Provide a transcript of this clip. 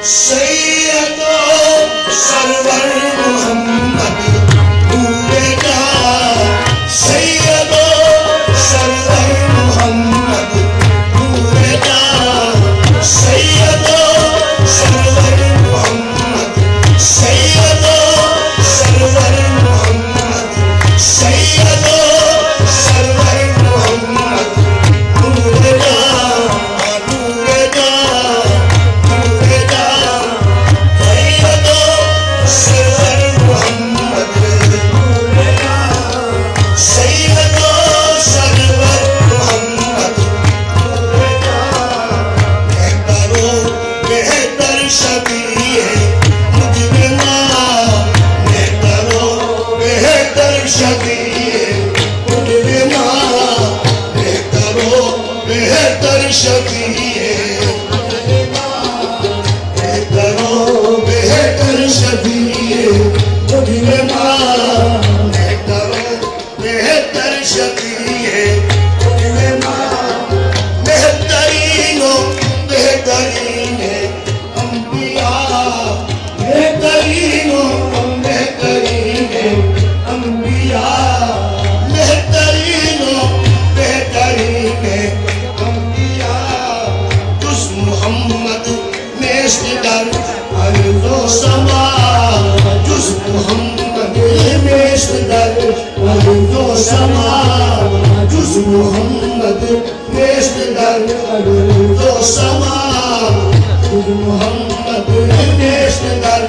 सैयदो सरवर मोहम्मद नूरे जहां, सैयदो सरवर मोहम्मद नूरे जहां, सैयदो सरवर मोहम्मद, सैयदो सरवर मोहम्मद, सैयदो सरवर मोहम्मद नूरे जहां, नूरे जहां, नूरे जहां, सैयदो सरवर मोहम्मद नूरे जहां, सैयदो सरवर मोहम्मद नूरे जहां। बेहतरो बेहतर शबीए मुजरिमा, बेहतरो बेहतर शबीए मुजरिमा, बेहतरो बेहतर शबीए मुजरिमा, बेहतरो बेहतर शबीए मुजरिमा, बेहतरो बेहतर शबीए मुजरिमा। बेहतरीनो बेहतरीन अंबिया, बेहतरीनो बेहतरीन अंबिया, बेहतरीनो बेहतरीन अंबिया। तुस मोहम्मद मेस्तर अर्ज़ो समा, तुस मोहम्मद मेस्तर अर्ज़ो समा, तुस मोहम्मद मेस्तर अर्ज़ो समा, तुस मोहम्मद मेस्तर